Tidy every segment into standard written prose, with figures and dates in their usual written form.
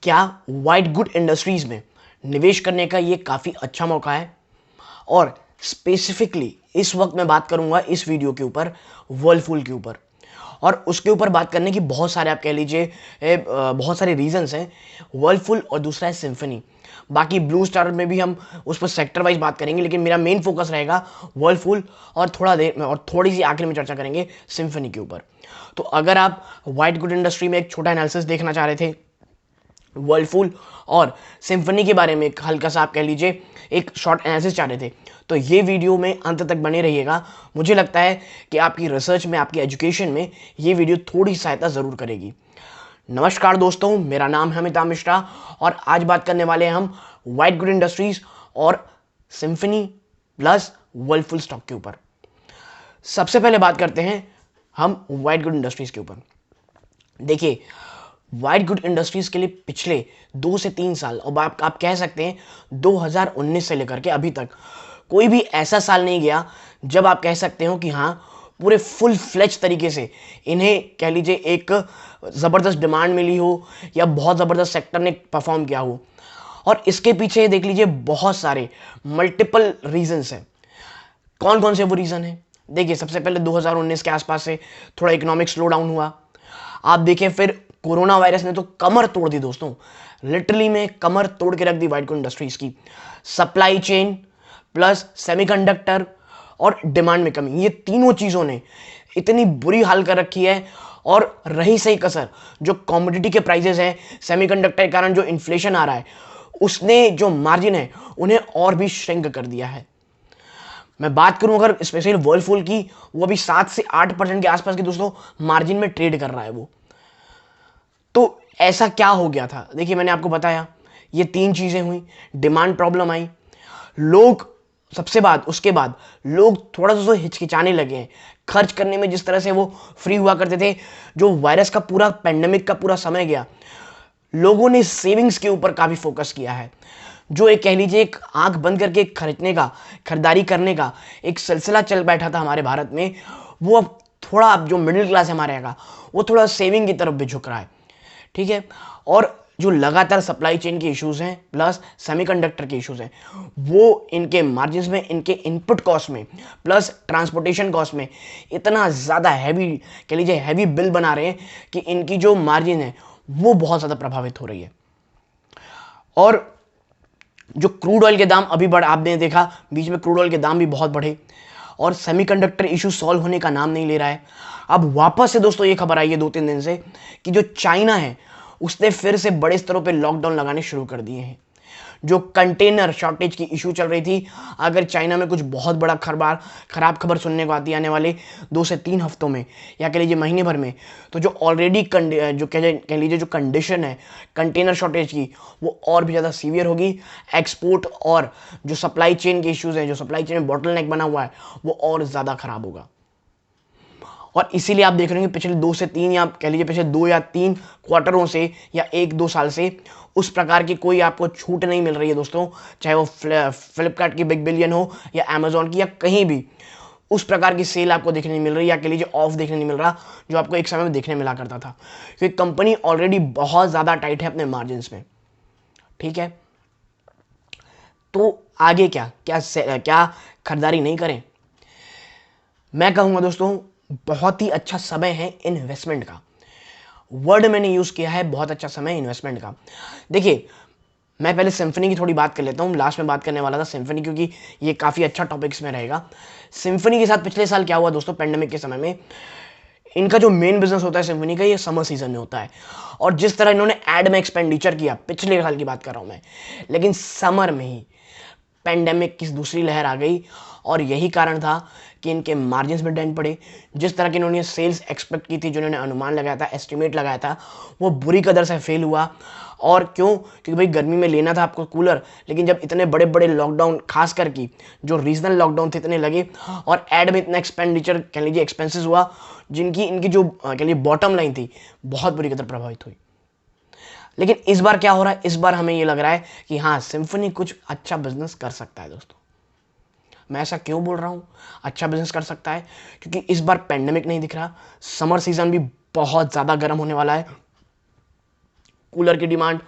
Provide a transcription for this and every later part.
क्या white good industries में निवेश करने का ये काफ़ी अच्छा मौका है। और स्पेसिफिकली इस वक्त मैं बात करूंगा इस वीडियो के ऊपर वर्लपूल के ऊपर, और उसके ऊपर बात करने की बहुत सारे आप कह लीजिए बहुत सारे रीजंस हैं। वर्लपूल और दूसरा है सिम्फनी। बाकी ब्लू स्टार में भी हम उस पर सेक्टर वाइज बात करेंगे, लेकिन मेरा मेन फोकस रहेगा वर्लपूल, और थोड़ा देर में और थोड़ी सी आखिर में चर्चा करेंगे सिम्फनी के ऊपर। तो अगर आप व्हाइट गुड इंडस्ट्री में एक छोटा एनालिसिस देखना चाह रहे थे वर्लपूल और सिम्फनी के बारे में, एक हल्का सा आप कह लीजिए एक शॉर्ट एनालिसिस चाह रहे थे, तो ये वीडियो में अंत तक बने रहिएगा। मुझे लगता है कि आपकी रिसर्च में, आपकी एजुकेशन में ये वीडियो थोड़ी सहायता ज़रूर करेगी। नमस्कार दोस्तों, मेरा नाम है अमिताभ मिश्रा और आज बात करने वाले हैं हम व्हाइट गुड इंडस्ट्रीज और सिम्फनी प्लस वर्लपूल स्टॉक के ऊपर। सबसे पहले बात करते हैं हम व्हाइट गुड इंडस्ट्रीज के ऊपर। देखिए, व्हाइट गुड इंडस्ट्रीज के लिए पिछले 2 से 3 साल, और आप कह सकते हैं 2019 से लेकर के अभी तक कोई भी ऐसा साल नहीं गया जब आप कह सकते हो कि हाँ पूरे फुल फ्लेज तरीके से इन्हें कह लीजिए एक ज़बरदस्त डिमांड मिली हो या बहुत ज़बरदस्त सेक्टर ने परफॉर्म किया हो। और इसके पीछे देख लीजिए बहुत सारे मल्टीपल रीजंस हैं। कौन कौन से वो रीज़न हैं? देखिए, सबसे पहले 2019 के आसपास से थोड़ा इकोनॉमिक स्लो डाउन हुआ। आप देखें, फिर कोरोना वायरस ने तो कमर तोड़ दी दोस्तों, लिटरली में कमर तोड़ के रख दी व्हाइट गुड इंडस्ट्रीज की। सप्लाई चेन प्लस सेमीकंडक्टर और डिमांड में कमी, ये तीनों चीज़ों ने इतनी बुरी हाल कर रखी है। और रही सही कसर जो कॉमोडिटी के प्राइसेस हैं, सेमीकंडक्टर के कारण जो इन्फ्लेशन आ रहा है, उसने जो मार्जिन है उन्हें और भी श्रिंक कर दिया है। मैं बात करूं अगर स्पेशली वर्लपूल की, वो अभी 7 से 8% के आसपास के दोस्तों मार्जिन में ट्रेड कर रहा है वो। तो ऐसा क्या हो गया था? देखिए, मैंने आपको बताया ये 3 चीजें हुई। डिमांड प्रॉब्लम आई, लोग उसके बाद लोग थोड़ा सा हिचकिचाने लगे हैं खर्च करने में। जिस तरह से वो फ्री हुआ करते थे, जो वायरस का पूरा पेंडेमिक का पूरा समय गया, लोगों ने सेविंग्स के ऊपर काफी फोकस किया है। जो एक कह लीजिए एक आंख बंद करके खरीदारी करने का एक सिलसिला चल बैठा था हमारे भारत में, वो अब थोड़ा, अब जो मिडिल क्लास है हमारे यहाँ का, वो थोड़ा सेविंग की तरफ भी झुक रहा है। ठीक है। और जो लगातार सप्लाई चेन के इश्यूज हैं प्लस सेमीकंडक्टर के इश्यूज हैं, वो इनके मार्जिन्स में, इनके इनपुट कॉस्ट में प्लस ट्रांसपोर्टेशन कॉस्ट में इतना ज़्यादा हैवी, कह लीजिए हैवी बिल बना रहे हैं कि इनकी जो मार्जिन है वो बहुत ज़्यादा प्रभावित हो रही है। और जो क्रूड ऑयल के दाम अभी आपने देखा बीच में क्रूड ऑयल के दाम भी बहुत बढ़े, और सेमीकंडक्टर इशू सॉल्व होने का नाम नहीं ले रहा है। अब वापस से दोस्तों ये खबर आई है 2-3 दिन से कि जो चाइना है उसने फिर से बड़े स्तरों पे लॉकडाउन लगाने शुरू कर दिए हैं। जो कंटेनर शॉर्टेज की इशू चल रही थी, अगर चाइना में कुछ बहुत बड़ा खराब खबर सुनने को आती है आने वाले 2 से 3 हफ्तों में या कह लीजिए महीने भर में, तो जो ऑलरेडी जो कह लीजिए जो कंडीशन है कंटेनर शॉर्टेज की, वो और भी ज़्यादा सीवियर होगी। एक्सपोर्ट और जो सप्लाई चेन के इश्यूज़ हैं, जो सप्लाई चेन में बॉटलनेक बना हुआ है, वो और ज़्यादा खराब होगा। और इसीलिए आप देख रहे हैं कि पिछले 2 से 3 या कह लीजिए पिछले 2 या 3 क्वार्टरों से या 1-2 साल से उस प्रकार की कोई आपको छूट नहीं मिल रही है दोस्तों, चाहे वो फ्लिपकार्ट की बिग बिलियन हो या अमेजोन की या कहीं भी उस प्रकार की सेल आपको देखने नहीं मिल रही, या कह लीजिए ऑफ देखने नहीं मिल रहा जो आपको एक समय में देखने मिला करता था, क्योंकि कंपनी ऑलरेडी बहुत ज़्यादा टाइट है अपने मार्जिन में। ठीक है, तो आगे क्या खरीदारी नहीं करें? मैं कहूँगा दोस्तों बहुत ही अच्छा समय है इन्वेस्टमेंट का। वर्ड मैंने यूज़ किया है, बहुत अच्छा समय इन्वेस्टमेंट का। देखिए, मैं पहले सिम्फनी की थोड़ी बात कर लेता हूँ, लास्ट में बात करने वाला था सिम्फनी, क्योंकि ये काफ़ी अच्छा टॉपिक इसमें रहेगा। सिम्फनी के साथ पिछले साल क्या हुआ दोस्तों, पेंडेमिक के समय में इनका जो मेन बिजनेस होता है सिम्फनी का, ये समर सीजन में होता है। और जिस तरह इन्होंने एड में एक्सपेंडिचर किया, पिछले साल की बात कर रहा हूँ मैं, लेकिन समर में ही पेंडेमिक की दूसरी लहर आ गई और यही कारण था कि इनके मार्जिन्स में डेंट पड़े। जिस तरह की इन्होंने सेल्स एक्सपेक्ट की थी, जो इन्होंने अनुमान लगाया था, एस्टिमेट लगाया था, वो बुरी कदर से फेल हुआ। और क्यों? क्योंकि भाई गर्मी में लेना था आपको कूलर, लेकिन जब इतने बड़े बड़े लॉकडाउन, खास करके जो रीजनल लॉकडाउन थे, इतने लगे और एड में इतना एक्सपेंडिचर कह लीजिए एक्सपेंसेस हुआ, इनकी जो कह लीजिए बॉटम लाइन थी बहुत बुरी कदर प्रभावित हुई। लेकिन इस बार क्या हो रहा है, इस बार हमें ये लग रहा है कि हाँ सिम्फनी कुछ अच्छा बिजनेस कर सकता है दोस्तों। मैं ऐसा क्यों बोल रहा हूँ अच्छा बिजनेस कर सकता है? क्योंकि इस बार पेंडेमिक नहीं दिख रहा, समर सीजन भी बहुत ज़्यादा गर्म होने वाला है, कूलर की डिमांड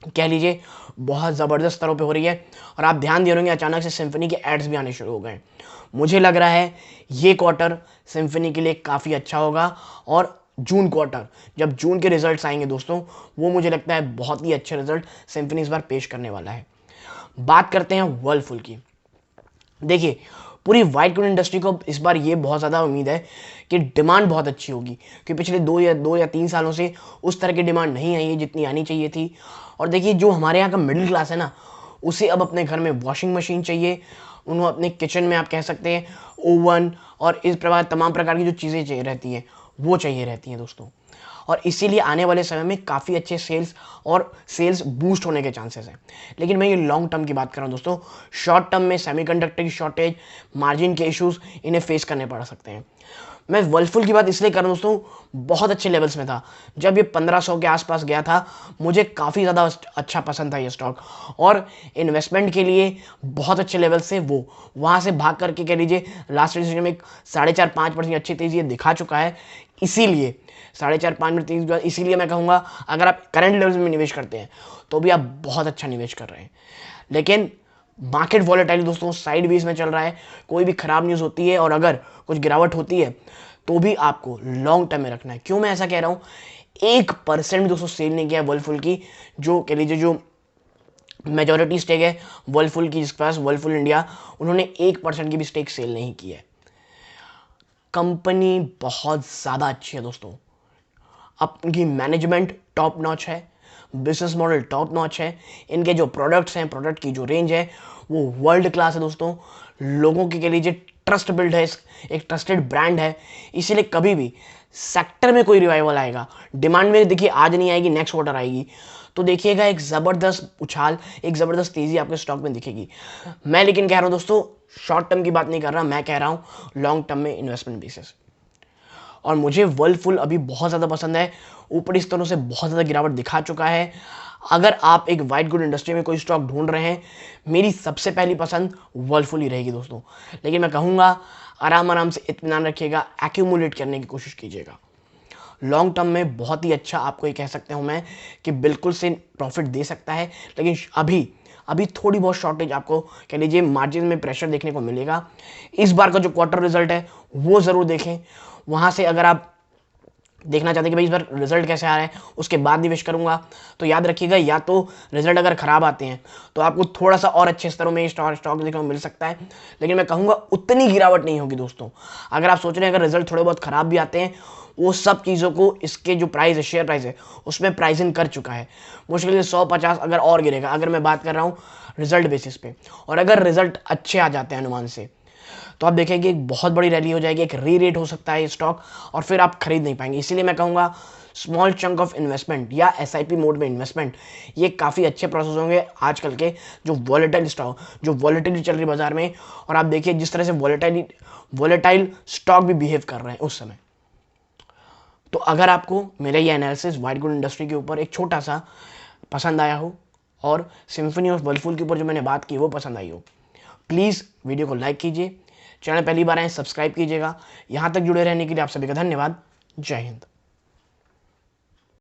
कह लीजिए बहुत ज़बरदस्त स्तरों पे हो रही है। और आप ध्यान दे रहे होंगे अचानक से सिम्फनी के एड्स भी आने शुरू हो गए। मुझे लग रहा है ये क्वार्टर सिम्फनी के लिए काफ़ी अच्छा होगा। और जून क्वार्टर, जब जून के रिजल्ट्स आएंगे दोस्तों, वो मुझे लगता है बहुत ही अच्छे रिजल्ट सिम्फनी इस बार पेश करने वाला है। बात करते हैं वर्लफुल की। देखिए, पूरी व्हाइट गुड इंडस्ट्री को इस बार ये बहुत ज़्यादा उम्मीद है कि डिमांड बहुत अच्छी होगी, क्योंकि पिछले 2 या 3 सालों से उस तरह की डिमांड नहीं आई है जितनी आनी चाहिए थी। और देखिए, जो हमारे यहाँ का मिडिल क्लास है ना, उसे अब अपने घर में वॉशिंग मशीन चाहिए, उन्हें अपने किचन में आप कह सकते हैं ओवन, और इस प्रकार तमाम प्रकार की जो चीज़ें चाहिए रहती हैं वो चाहिए रहती हैं दोस्तों। और इसीलिए आने वाले समय में काफ़ी अच्छे सेल्स बूस्ट होने के चांसेस हैं। लेकिन मैं ये लॉन्ग टर्म की बात कर रहा हूँ दोस्तों। शॉर्ट टर्म में सेमीकंडक्टर की शॉर्टेज, मार्जिन के इश्यूज, इन्हें फेस करने पड़ सकते हैं। मैं वर्लफुल की बात इसलिए कर रहा हूँ दोस्तों, बहुत अच्छे लेवल्स में था जब ये 1500 के आसपास गया था। मुझे काफ़ी ज़्यादा अच्छा पसंद था ये स्टॉक, और इन्वेस्टमेंट के लिए बहुत अच्छे लेवल से वो वहाँ से भाग करके कह लीजिए लास्ट डिसीजन में 4.5-5% अच्छी तेज़ी ये दिखा चुका है। इसीलिए 4.5-5% तेज़ी, इसीलिए मैं कहूँगा अगर आप करंट लेवल्स में निवेश करते हैं तो भी आप बहुत अच्छा निवेश कर रहे हैं। लेकिन मार्केट वॉलेटाइल दोस्तों साइड वेज में चल रहा है, कोई भी खराब न्यूज़ होती है और अगर कुछ गिरावट होती है तो भी आपको लॉन्ग टर्म में रखना है। क्यों मैं ऐसा कह रहा हूँ? 1% दोस्तों सेल नहीं किया वर्लफुल की, जो कह लीजिए जो मेजॉरिटी स्टेक है वर्लफुल की, जिसके पास वर्लफुल इंडिया, उन्होंने 1% की भी स्टेक सेल नहीं की है। कंपनी बहुत ज़्यादा अच्छी है दोस्तों, उनकी मैनेजमेंट टॉप नॉच है, बिजनेस मॉडल टॉप नॉच है, इनके जो प्रोडक्ट्स हैं, प्रोडक्ट की जो रेंज है वो वर्ल्ड क्लास है दोस्तों। लोगों के लिए ट्रस्ट बिल्ड है, एक ट्रस्टेड ब्रांड है। इसीलिए कभी भी सेक्टर में कोई रिवाइवल आएगा, डिमांड में देखिए आज नहीं आएगी, नेक्स्ट क्वार्टर आएगी, तो देखिएगा एक ज़बरदस्त उछाल, एक ज़बरदस्त तेज़ी आपके स्टॉक में दिखेगी। मैं लेकिन कह रहा हूँ दोस्तों, शॉर्ट टर्म की बात नहीं कर रहा, मैं कह रहा हूँ लॉन्ग टर्म में इन्वेस्टमेंट बेसिस। और मुझे वर्लफुल अभी बहुत ज़्यादा पसंद है, ऊपरी स्तरों से बहुत ज़्यादा गिरावट दिखा चुका है। अगर आप एक वाइट गुड इंडस्ट्री में कोई स्टॉक ढूंढ रहे हैं, मेरी सबसे पहली पसंद वर्लफुल ही रहेगी दोस्तों। लेकिन मैं कहूँगा आराम आराम से इत्मीनान रखिएगा, एक्यूमुलेट करने की कोशिश कीजिएगा। लॉन्ग टर्म में बहुत ही अच्छा आपको ये कह सकता हूँ मैं कि बिल्कुल से प्रॉफिट दे सकता है। लेकिन अभी थोड़ी बहुत शॉर्टेज आपको कह लीजिए मार्जिन में प्रेशर देखने को मिलेगा। इस बार का जो क्वार्टर रिजल्ट है वो ज़रूर देखें, वहाँ से अगर आप देखना चाहते हैं कि भाई इस बार रिजल्ट कैसे आ रहा है, उसके बाद निवेश करूंगा, तो याद रखिएगा या तो रिजल्ट अगर खराब आते हैं तो आपको थोड़ा सा और अच्छे स्तरों में स्टॉक देखने को मिल सकता है। लेकिन मैं कहूँगा उतनी गिरावट नहीं होगी दोस्तों। अगर आप सोच रहे हैं अगर रिजल्ट थोड़े बहुत खराब भी आते हैं, वो सब चीज़ों को इसके जो प्राइस है, शेयर प्राइस है, उसमें प्राइसिंग कर चुका है। मुश्किल से 100-50 अगर और गिरेगा, अगर मैं बात कर रहा हूँ रिजल्ट बेसिस पे। और अगर रिजल्ट अच्छे आ जाते हैं अनुमान से, तो आप देखेंगे एक बहुत बड़ी रैली हो जाएगी, एक री रेट हो सकता है स्टॉक, और फिर आप खरीद नहीं पाएंगे। इसीलिए मैं कहूँगा स्मॉल चंक ऑफ इन्वेस्टमेंट या एसआईपी मोड में इन्वेस्टमेंट, ये काफ़ी अच्छे प्रोसेस होंगे आजकल के जो वॉलेटाइल स्टॉक, जो वॉलेटिलिटी चल रही बाजार में। और आप देखिए जिस तरह से वॉलेटाइल स्टॉक भी बिहेव कर रहे हैं उस समय। तो अगर आपको मेरा ये एनालिसिस व्हाइट गुड इंडस्ट्री के ऊपर एक छोटा सा पसंद आया हो, और सिम्फनी ऑफ वर्लफुल के ऊपर जो मैंने बात की वो पसंद आई हो, प्लीज़ वीडियो को लाइक कीजिए, चैनल पहली बार आए सब्सक्राइब कीजिएगा। यहाँ तक जुड़े रहने के लिए आप सभी का धन्यवाद। जय हिंद।